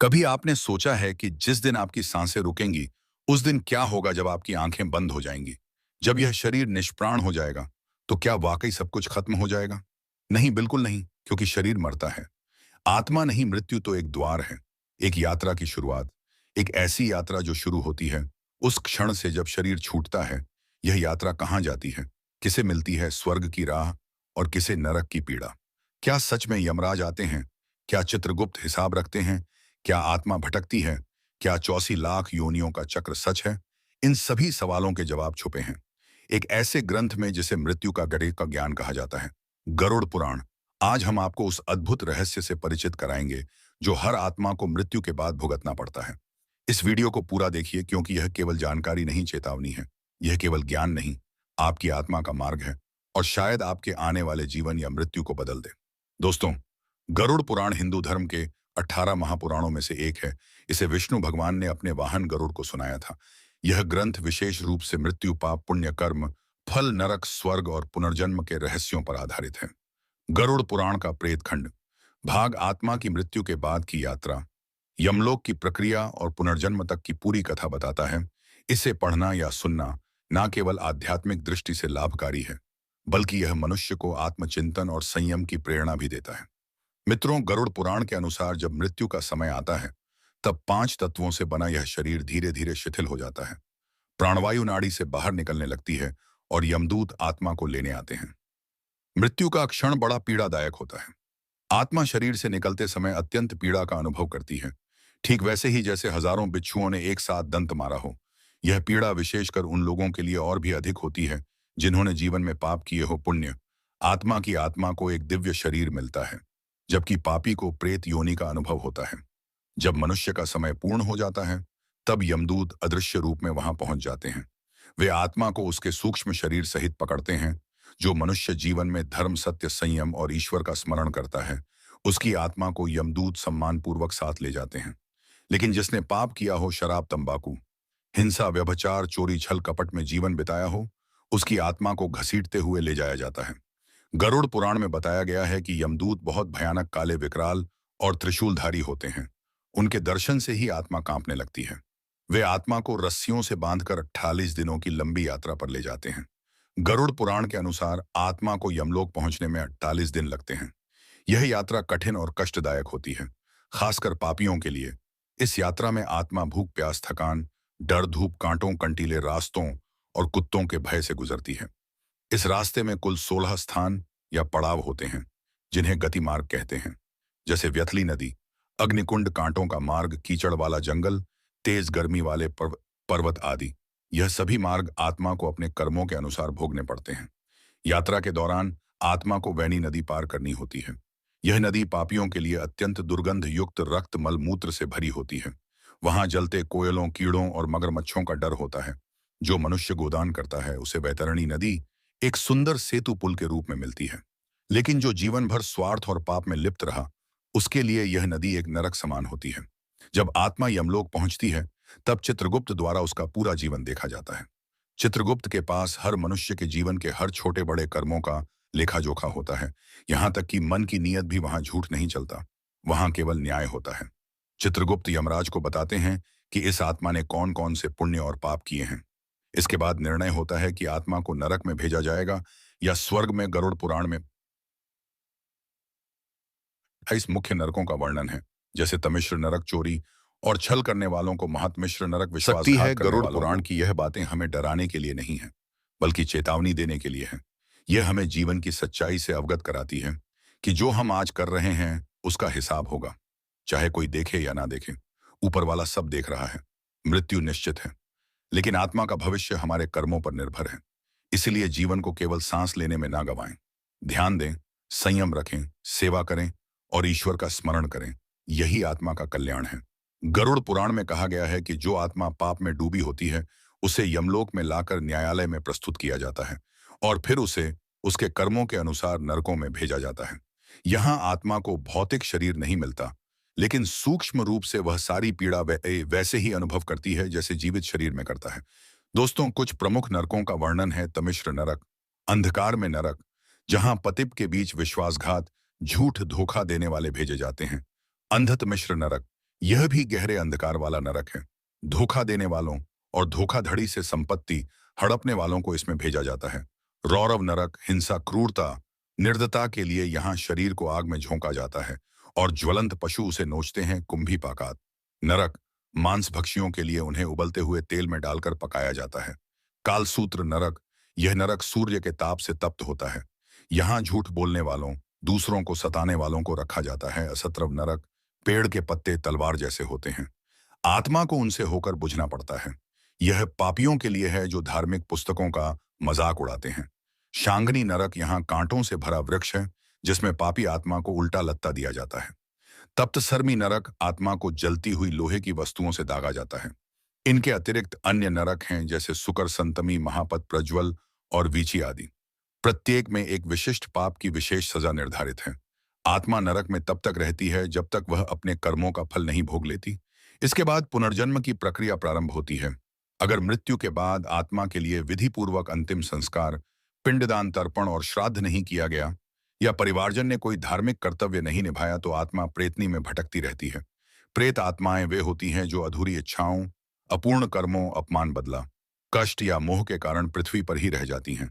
कभी आपने सोचा है कि जिस दिन आपकी सांसें रुकेंगी, उस दिन क्या होगा जब आपकी आंखें बंद हो जाएंगी? जब यह शरीर निष्प्राण हो जाएगा, तो क्या वाकई सब कुछ खत्म हो जाएगा? नहीं, बिल्कुल नहीं, क्योंकि शरीर मरता है। आत्मा नहीं, मृत्यु तो एक द्वार है, एक यात्रा की शुरुआत, एक ऐसी यात्रा जो शुरू होती है उस क्षण से जब शरीर छूटता है। यह यात्रा कहाँ जाती है? किसे मिलती है स्वर्ग की राह और किसे नरक की पीड़ा? क्या सच में यमराज आते हैं? क्या चित्रगुप्त हिसाब रखते हैं? क्या आत्मा भटकती है? क्या 84 लाख योनियों का चक्र सच है? इन सभी सवालों के जवाब छुपे हैं एक ऐसे ग्रंथ में जिसे मृत्यु का गड़े का ज्ञान कहा जाता है, गरुड़ पुराण। आज हम आपको उस अद्भुत रहस्य से परिचित कराएंगे जो हर आत्मा को मृत्यु के बाद भुगतना पड़ता है। इस वीडियो को पूरा देखिए, क्योंकि यह केवल जानकारी नहीं, चेतावनी है। यह केवल ज्ञान नहीं, आपकी आत्मा का मार्ग है, और शायद आपके आने वाले जीवन या मृत्यु को बदल दे। दोस्तों, गरुड़ पुराण हिंदू धर्म के 18 महापुराणों में से एक है। इसे विष्णु भगवान ने अपने वाहन गरुड़ को सुनाया था। यह ग्रंथ विशेष रूप से मृत्यु, पाप, पुण्य कर्म, फल, नरक, स्वर्ग और पुनर्जन्म के रहस्यों पर आधारित है। गरुड़ पुराण का प्रेत खंड भाग आत्मा की मृत्यु के बाद की यात्रा, यमलोक की प्रक्रिया और पुनर्जन्म तक की पूरी कथा बताता है। इसे पढ़ना या सुनना न केवल आध्यात्मिक दृष्टि से लाभकारी है, बल्कि यह मनुष्य को आत्मचिंतन और संयम की प्रेरणा भी देता है। मित्रों, गरुड़ पुराण के अनुसार जब मृत्यु का समय आता है, तब 5 तत्वों से बना यह शरीर धीरे धीरे शिथिल हो जाता है। प्राणवायु नाड़ी से बाहर निकलने लगती है और यमदूत आत्मा को लेने आते हैं। मृत्यु का क्षण बड़ा पीड़ादायक होता है। आत्मा शरीर से निकलते समय अत्यंत पीड़ा का अनुभव करती है, ठीक वैसे ही जैसे हजारों बिच्छुओं ने एक साथ दंत मारा हो। यह पीड़ा विशेषकर उन लोगों के लिए और भी अधिक होती है जिन्होंने जीवन में पाप किए हो। पुण्य आत्मा की आत्मा को एक दिव्य शरीर मिलता है, जबकि पापी को प्रेत योनि का अनुभव होता है। जब मनुष्य का समय पूर्ण हो जाता है, तब यमदूत अदृश्य रूप में वहां पहुंच जाते हैं। वे आत्मा को उसके सूक्ष्म शरीर सहित पकड़ते हैं। जो मनुष्य जीवन में धर्म, सत्य, संयम और ईश्वर का स्मरण करता है, उसकी आत्मा को यमदूत सम्मानपूर्वक साथ ले जाते हैं। लेकिन जिसने पाप किया हो, शराब, तंबाकू, हिंसा, व्यभिचार, चोरी, छल, कपट में जीवन बिताया हो, उसकी आत्मा को घसीटते हुए ले जाया जाता है। गरुड़ पुराण में बताया गया है कि यमदूत बहुत भयानक, काले, विकराल और त्रिशूलधारी होते हैं। उनके दर्शन से ही आत्मा कांपने लगती है। वे आत्मा को रस्सियों से बांधकर 48 दिनों की लंबी यात्रा पर ले जाते हैं। गरुड़ पुराण के अनुसार आत्मा को यमलोक पहुंचने में 48 दिन लगते हैं। यह यात्रा कठिन और कष्टदायक होती है, खासकर पापियों के लिए। इस यात्रा में आत्मा भूख, प्यास, थकान, डर, धूप, कांटों, कंटीले रास्तों और कुत्तों के भय से गुजरती है। इस रास्ते में कुल 16 स्थान या पड़ाव होते हैं, जिन्हें गति मार्ग कहते हैं, जैसे व्यथली नदी, अग्निकुंड, कांटों का मार्ग, कीचड़ वाला जंगल, तेज गर्मी वाले पर्वत आदि। यह सभी मार्ग आत्मा को अपने कर्मों के अनुसार भोगने पड़ते हैं। यात्रा के दौरान आत्मा को वैनी नदी पार करनी होती है। यह नदी पापियों के लिए अत्यंत दुर्गंध युक्त, रक्त, मल, मूत्र से भरी होती है। वहां जलते कोयलों, कीड़ों और मगरमच्छों का डर होता है। जो मनुष्य गोदान करता है, उसे वैतरणी नदी एक सुंदर सेतु पुल के रूप में मिलती है। लेकिन जो जीवन भर स्वार्थ और पाप में लिप्त रहा, उसके लिए यह नदी एक नरक समान होती है। जब आत्मा यमलोक पहुंचती है, तब चित्रगुप्त द्वारा उसका पूरा जीवन देखा जाता है। चित्रगुप्त के पास हर मनुष्य के जीवन के हर छोटे बड़े कर्मों का लेखा जोखा होता है। यहाँ तक कि मन की नीयत भी वहां झूठ नहीं चलता, वहां केवल न्याय होता है। चित्रगुप्त यमराज को बताते हैं कि इस आत्मा ने कौन कौन से पुण्य और पाप किए हैं। इसके बाद निर्णय होता है कि आत्मा को नरक में भेजा जाएगा या स्वर्ग में। गरुड़ पुराण में 28 मुख्य नरकों का वर्णन है, जैसे तमिश्र नरक, चोरी और छल करने वालों को महात्मिश्र नरक, विश्वासघात करने गरुड़ पुराण की यह बातें हमें डराने के लिए नहीं है, बल्कि चेतावनी देने के लिए है। यह हमें जीवन की सच्चाई से अवगत कराती है कि जो हम आज कर रहे हैं उसका हिसाब होगा, चाहे कोई देखे या ना देखे। ऊपर वाला सब देख रहा है। मृत्यु निश्चित है, लेकिन आत्मा का भविष्य हमारे कर्मों पर निर्भर है। इसलिए जीवन को केवल सांस लेने में ना गंवाएं। ध्यान दें, संयम रखें, सेवा करें और ईश्वर का स्मरण करें। यही आत्मा का कल्याण है। गरुड़ पुराण में कहा गया है कि जो आत्मा पाप में डूबी होती है, उसे यमलोक में लाकर न्यायालय में प्रस्तुत किया जाता है और फिर उसे उसके कर्मों के अनुसार नरकों में भेजा जाता है। यहाँ आत्मा को भौतिक शरीर नहीं मिलता, लेकिन सूक्ष्म रूप से वह सारी पीड़ा वैसे ही अनुभव करती है जैसे जीवित शरीर में करता है। दोस्तों, कुछ प्रमुख नरकों का वर्णन है। तमिश्र नरक, अंधकार में नरक, जहां पतिप के बीच विश्वासघात, झूठ, धोखा देने वाले भेजे जाते हैं। अंधत मिश्र नरक, यह भी गहरे अंधकार वाला नरक है। धोखा देने वालों और धोखाधड़ी से संपत्ति हड़पने वालों को इसमें भेजा जाता है। रौरव नरक हिंसा, क्रूरता, निर्दयता के लिए यहाँ शरीर को आग में झोंका जाता है और ज्वलंत पशु उसे नोचते हैं। कुंभी पाकात नरक मांस भक्षियों के लिए उन्हें उबलते हुए तेल में डालकर पकाया जाता है। कालसूत्र नरक, यह नरक सूर्य के ताप से तप्त होता है। यहाँ झूठ बोलने वालों, दूसरों को सताने वालों को रखा जाता है। असत्रव नरक, पेड़ के पत्ते तलवार जैसे होते हैं, आत्मा को उनसे होकर बुझना पड़ता है। यह पापियों के लिए है जो धार्मिक पुस्तकों का मजाक उड़ाते हैं। शांगनी नरक यहाँ कांटों से भरा वृक्ष है जिसमें पापी आत्मा को उल्टा लत्ता दिया जाता है। तप्त सर्मी नरक, आत्मा को जलती हुई लोहे की वस्तुओं से दागा जाता है। इनके अतिरिक्त अन्य नरक हैं जैसे सुकर, संतमी, महापत, प्रज्वल और वीची आदि। प्रत्येक में एक विशिष्ट पाप की विशेष सजा निर्धारित है। आत्मा नरक में तब तक रहती है जब तक वह अपने कर्मों का फल नहीं भोग लेती। इसके बाद पुनर्जन्म की प्रक्रिया प्रारंभ होती है। अगर मृत्यु के बाद आत्मा के लिए विधि पूर्वक अंतिम संस्कार, पिंडदान, तर्पण और श्राद्ध नहीं किया गया या परिवारजन ने कोई धार्मिक कर्तव्य नहीं निभाया तो आत्मा प्रेतनी में भटकती रहती है। प्रेत आत्माएं वे होती हैं जो अधूरी इच्छाओं, अपूर्ण कर्मों, अपमान, बदला, कष्ट या मोह के कारण पृथ्वी पर ही रह जाती हैं।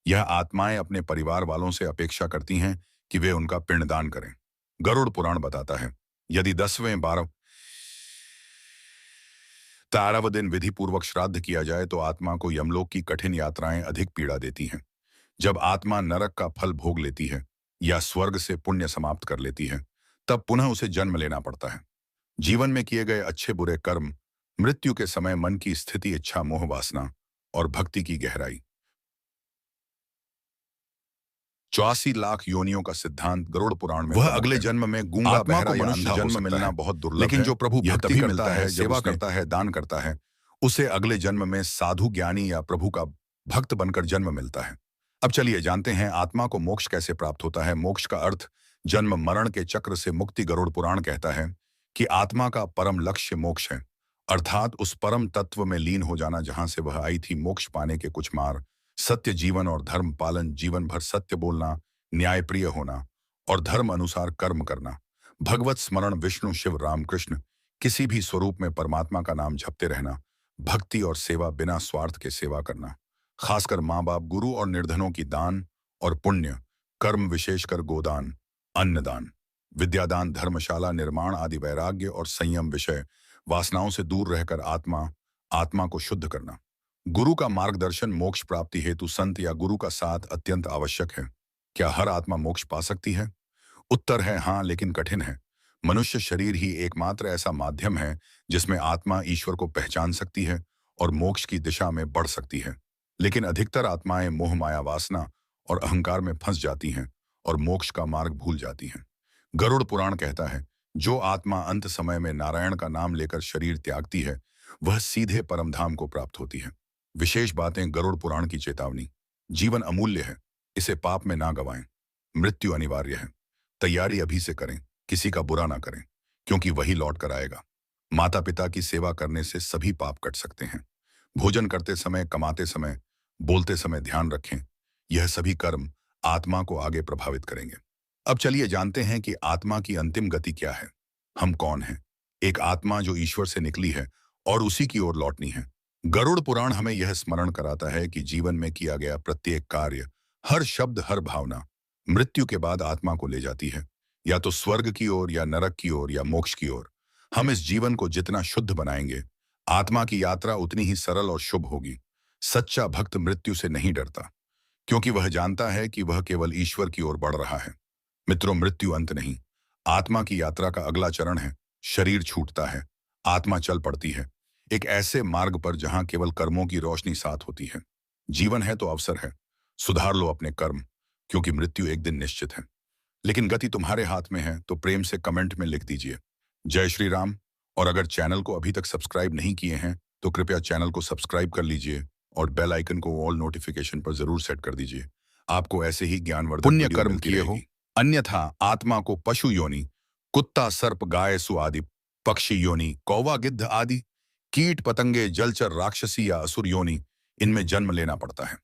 यह आत्माएं अपने परिवार वालों से अपेक्षा करती हैं कि वे उनका पिंडदान करें। गरुड़ पुराण बताता है, यदि 10वें 12वें दिन विधि पूर्वक श्राद्ध किया जाए तो आत्मा को यमलोक की कठिन यात्राएं अधिक पीड़ा देती हैं। जब आत्मा नरक का फल भोग लेती है या स्वर्ग से पुण्य समाप्त कर लेती है, तब पुनः उसे जन्म लेना पड़ता है। जीवन में किए गए अच्छे बुरे कर्म, मृत्यु के समय मन की स्थिति, इच्छा, मोह, वासना और भक्ति की गहराई। 84 लाख योनियों का सिद्धांत गरुड़ पुराण में वह अगले जन्म में गूंगा, बहरा या अंधा जन्म मिलना बहुत दुर्लभ, लेकिन जो प्रभु भक्ति करता है, सेवा करता है, दान करता है, उसे अगले जन्म में साधु, ज्ञानी या प्रभु का भक्त बनकर जन्म मिलता है। अब चलिए जानते हैं आत्मा को मोक्ष कैसे प्राप्त होता है। मोक्ष का अर्थ जन्म मरण के चक्र से मुक्ति। गरुड़ पुराण कहता है कि आत्मा का परम लक्ष्य मोक्ष है, अर्थात उस परम तत्व में लीन हो जाना जहां से वह आई थी। मोक्ष पाने के कुछ मार्ग: सत्य जीवन और धर्म पालन, जीवन भर सत्य बोलना, न्यायप्रिय होना और धर्म अनुसार कर्म करना, भगवत स्मरण, विष्णु, शिव, राम, कृष्ण, किसी भी स्वरूप में परमात्मा का नाम जपते रहना, भक्ति और सेवा, बिना स्वार्थ के सेवा करना, खासकर माँ बाप, गुरु और निर्धनों की दान और पुण्य कर्म, विशेषकर गोदान, अन्नदान, विद्यादान, धर्मशाला निर्माण आदि, वैराग्य और संयम, विषय वासनाओं से दूर रहकर आत्मा को शुद्ध करना। गुरु का मार्गदर्शन, मोक्ष प्राप्ति हेतु संत या गुरु का साथ अत्यंत आवश्यक है। क्या हर आत्मा मोक्ष पा सकती है? उत्तर है हाँ, लेकिन कठिन है। मनुष्य शरीर ही एकमात्र ऐसा माध्यम है जिसमें आत्मा ईश्वर को पहचान सकती है और मोक्ष की दिशा में बढ़ सकती है। लेकिन अधिकतर आत्माएं मोह, माया, वासना और अहंकार में फंस जाती हैं और मोक्ष का मार्ग भूल जाती हैं। गरुड़ पुराण कहता है, जो आत्मा अंत समय में नारायण का नाम लेकर शरीर त्यागती है वह सीधे परमधाम को प्राप्त होती है। विशेष बातें: गरुड़ पुराण की चेतावनी, जीवन अमूल्य है, इसे पाप में ना गवाएं। मृत्यु अनिवार्य है, तैयारी अभी से करें, किसी का बुरा ना करें क्योंकि वही लौट कर आएगा। माता पिता की सेवा करने से सभी पाप कट सकते हैं। भोजन करते समय, कमाते समय, बोलते समय ध्यान रखें, यह सभी कर्म आत्मा को आगे प्रभावित करेंगे। अब चलिए जानते हैं कि आत्मा की अंतिम गति क्या है। हम कौन हैं? एक आत्मा जो ईश्वर से निकली है और उसी की ओर लौटनी है। गरुड़ पुराण हमें यह स्मरण कराता है कि जीवन में किया गया प्रत्येक कार्य, हर शब्द, हर भावना मृत्यु के बाद आत्मा को ले जाती है, या तो स्वर्ग की ओर, या नरक की ओर, या मोक्ष की ओर। हम इस जीवन को जितना शुद्ध बनाएंगे, आत्मा की यात्रा उतनी ही सरल और शुभ होगी। सच्चा भक्त मृत्यु से नहीं डरता क्योंकि वह जानता है कि वह केवल ईश्वर की ओर बढ़ रहा है। मित्रों, मृत्यु अंत नहीं, आत्मा की यात्रा का अगला चरण है। शरीर छूटता है, आत्मा चल पड़ती है एक ऐसे मार्ग पर जहां केवल कर्मों की रोशनी साथ होती है। जीवन है तो अवसर है, सुधार लो अपने कर्म क्योंकि मृत्यु एक दिन निश्चित है। लेकिन गति तुम्हारे हाथ में है, तो प्रेम से कमेंट में लिख दीजिए, जय श्री राम। और अगर चैनल को अभी तक सब्सक्राइब नहीं किए हैं तो कृपया चैनल को सब्सक्राइब कर लीजिए और बेल आइकन को ऑल नोटिफिकेशन पर जरूर सेट कर दीजिए। आपको ऐसे ही ज्ञानवर्धक पुण्य कर्म किए हो, अन्यथा आत्मा को पशु योनि, कुत्ता, सर्प, गाय, सुआदि, पक्षी योनि, कौवा, गिद्ध आदि कीट पतंगे, जलचर, राक्षसी या असुर योनि, इनमें जन्म लेना पड़ता है।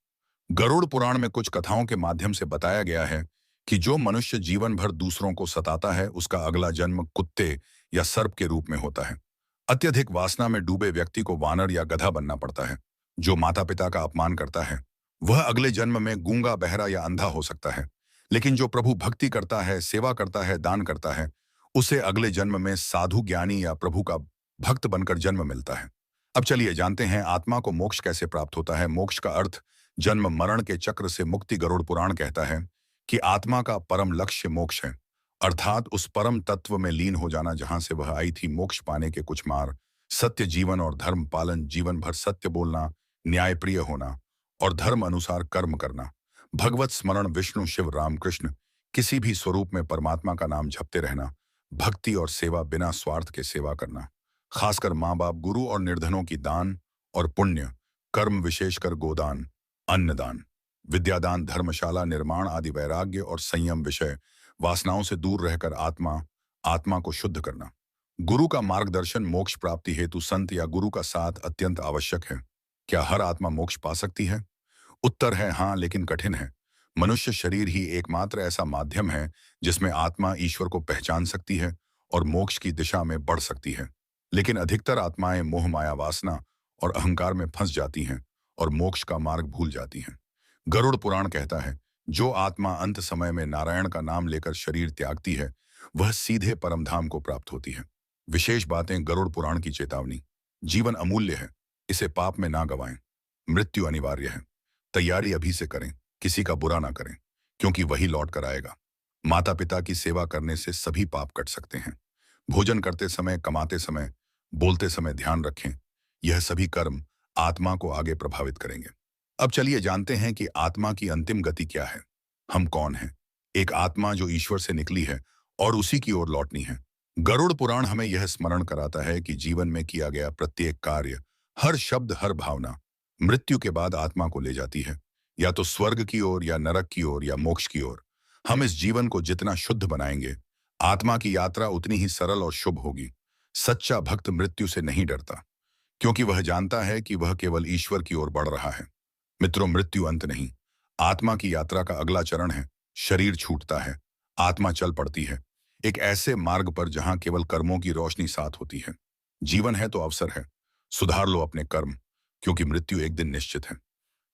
गरुड़ पुराण में कुछ कथाओं के माध्यम से बताया गया है कि जो मनुष्य जीवन भर दूसरों को सताता है उसका अगला जन्म कुत्ते या सर्प के रूप में होता है। अत्यधिक वासना में डूबे व्यक्ति को वानर या गधा बनना पड़ता है। जो माता पिता का अपमान करता है वह अगले जन्म में गूंगा, बहरा या अंधा हो सकता है। लेकिन जो प्रभु भक्ति करता है, सेवा करता है, दान करता है, उसे अगले जन्म में साधु, ज्ञानी या प्रभु का भक्त बनकर जन्म मिलता है। अब चलिए जानते हैं आत्मा को मोक्ष कैसे प्राप्त होता है। मोक्ष का अर्थ जन्म मरण के चक्र से मुक्ति। गरुड़ पुराण कहता है कि आत्मा का परम लक्ष्य मोक्ष है, अर्थात उस परम तत्व में लीन हो जाना जहां से वह आई थी। मोक्ष पाने के कुछ मार्ग: सत्य जीवन और धर्म पालन, जीवन भर सत्य बोलना, न्यायप्रिय होना और धर्म अनुसार कर्म करना, भगवत स्मरण, विष्णु, शिव, राम, कृष्ण, किसी भी स्वरूप में परमात्मा का नाम जपते रहना, भक्ति और सेवा, बिना स्वार्थ के सेवा करना, खासकर माँ बाप, गुरु और निर्धनों की दान और पुण्य कर्म, विशेषकर गोदान, अन्नदान, विद्यादान, धर्मशाला निर्माण आदि, वैराग्य और संयम, विषय वासनाओं से दूर रहकर आत्मा को शुद्ध करना, गुरु का मार्गदर्शन, मोक्ष प्राप्ति हेतु संत या गुरु का साथ अत्यंत आवश्यक है। क्या हर आत्मा मोक्ष पा सकती है? उत्तर है हाँ, लेकिन कठिन है। मनुष्य शरीर ही एकमात्र ऐसा माध्यम है जिसमें आत्मा ईश्वर को पहचान सकती है और मोक्ष की दिशा में बढ़ सकती है। लेकिन अधिकतर आत्माएं मोह, माया, वासना और अहंकार में फंस जाती हैं और मोक्ष का मार्ग भूल जाती हैं। गरुड़ पुराण कहता है, जो आत्मा अंत समय में नारायण का नाम लेकर शरीर त्यागती है वह सीधे परमधाम को प्राप्त होती है। विशेष बातें: गरुड़ पुराण की चेतावनी, जीवन अमूल्य है, इसे पाप में ना गवाएं। मृत्यु अनिवार्य है, तैयारी अभी से करें, किसी का बुरा ना करें क्योंकि वही लौट कर आएगा। माता पिता की सेवा करने से सभी पाप कट सकते हैं। भोजन करते समय, कमाते समय, बोलते समय ध्यान रखें, यह सभी कर्म आत्मा को आगे प्रभावित करेंगे। अब चलिए जानते हैं कि आत्मा की अंतिम गति क्या है। हम कौन हैं? एक आत्मा जो ईश्वर से निकली है और उसी की ओर लौटनी है। गरुड़ पुराण हमें यह स्मरण कराता है कि जीवन में किया गया प्रत्येक कार्य, हर शब्द, हर भावना मृत्यु के बाद आत्मा को ले जाती है, या तो स्वर्ग की ओर, या नरक की ओर, या मोक्ष की ओर। हम इस जीवन को जितना शुद्ध बनाएंगे, आत्मा की यात्रा उतनी ही सरल और शुभ होगी। सच्चा भक्त मृत्यु से नहीं डरता क्योंकि वह जानता है कि वह केवल ईश्वर की ओर बढ़ रहा है। मित्रों, मृत्यु अंत नहीं, आत्मा की यात्रा का अगला चरण है। शरीर छूटता है, आत्मा चल पड़ती है एक ऐसे मार्ग पर जहां केवल कर्मों की रोशनी साथ होती है। जीवन है तो अवसर है, सुधार लो अपने कर्म, क्योंकि मृत्यु एक दिन निश्चित है।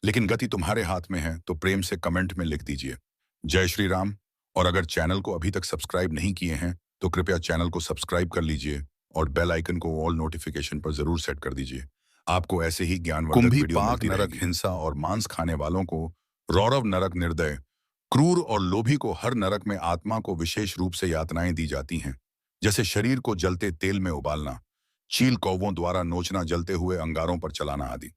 लेकिन गति तुम्हारे हाथ में है, तो प्रेम से कमेंट में लिख दीजिए जय श्री राम। और अगर चैनल को अभी तक सब्सक्राइब नहीं किए हैं तो कृपया चैनल को सब्सक्राइब कर लीजिए और बेल आइकन को ऑल नोटिफिकेशन पर जरूर सेट कर दीजिए। आपको ऐसे ही ज्ञानवर्धक वीडियो मिलती रहेगी। नरक, हिंसा और मांस खाने वालों को रौरव नरक, निर्दय, क्रूर और लोभी को हर नरक में आत्मा को विशेष रूप से यातनाएं दी जाती हैं, जैसे शरीर को जलते तेल में उबालना, चील कौवों द्वारा नोचना, जलते हुए अंगारों पर चलाना आदि।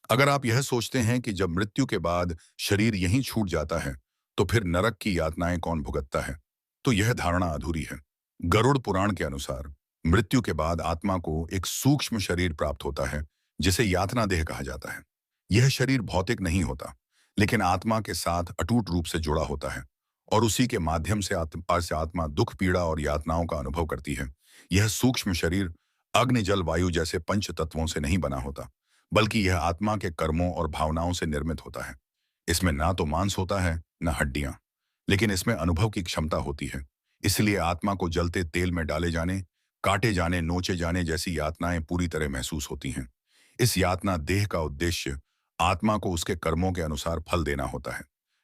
अगर आप यह सोचते हैं कि जब मृत्यु के बाद शरीर यहीं छूट जाता है तो फिर नरक की यातनाएं कौन भुगतता है, तो यह धारणा अधूरी है। गरुड़ पुराण के अनुसार मृत्यु के बाद आत्मा को एक सूक्ष्म शरीर प्राप्त होता है जिसे यातना देह कहा जाता है। यह शरीर भौतिक नहीं होता, लेकिन आत्मा के साथ अटूट रूप से जुड़ा होता है और उसी के माध्यम से आत्मा दुख, पीड़ा और यातनाओं का अनुभव करती है। यह सूक्ष्म शरीर अग्नि, जल, वायु जैसे पंच तत्वों से नहीं बना होता, बल्कि यह आत्मा के कर्मों और भावनाओं से निर्मित होता है। इसमें ना तो मांस होता है, न हड्डियां, लेकिन इसमें अनुभव की क्षमता होती है। इसलिए आत्मा को जलते तेल में डाले जाने, काटे जाने, नोचे जाने जैसी यातनाएं पूरी तरह महसूस होती हैं। इस यातना देह का उद्देश्य आत्मा को उसके कर्मों के अनुसार फल देना होता है।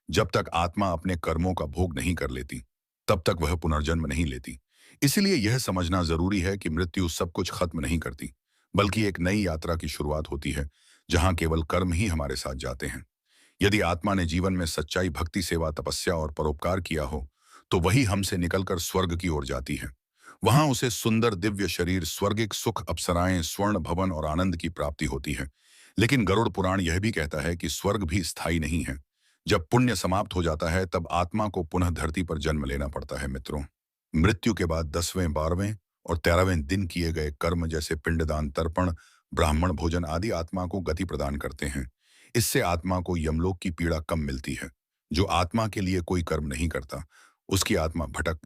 जब तक आत्मा अपने कर्मों का भोग नहीं कर लेती, तब तक वह पुनर्जन्म नहीं लेती। इसलिए यह समझना जरूरी है कि मृत्यु सब कुछ खत्म नहीं करती, बल्कि एक नई यात्रा की शुरुआत होती है जहां केवल कर्म ही हमारे साथ जाते हैं। यदि आत्मा ने जीवन में सच्चाई, भक्ति, सेवा, तपस्या और परोपकार किया हो तो वही हमसे निकलकर स्वर्ग की ओर जाती है। वहां उसे सुंदर दिव्य शरीर, स्वर्गिक सुख, अप्सराएं, स्वर्ण भवन और आनंद की प्राप्ति होती है। लेकिन गरुड़ पुराण यह भी कहता है कि स्वर्ग भी स्थायी नहीं है। जब पुण्य समाप्त हो जाता है तब आत्मा को पुनः धरती पर जन्म लेना पड़ता है। मित्रों, मृत्यु के बाद 10वें, 12वें और 13वें दिन किए गए कर्म जैसे पिंडदान, तर्पण, ब्राह्मण भोजन आदि आत्मा को गति प्रदान करते हैं। इससे आत्मा को यमलोक की पीड़ा कम मिलती है। जो आत्मा के लिए कोई कर्म नहीं करता, उसकी आत्मा भटक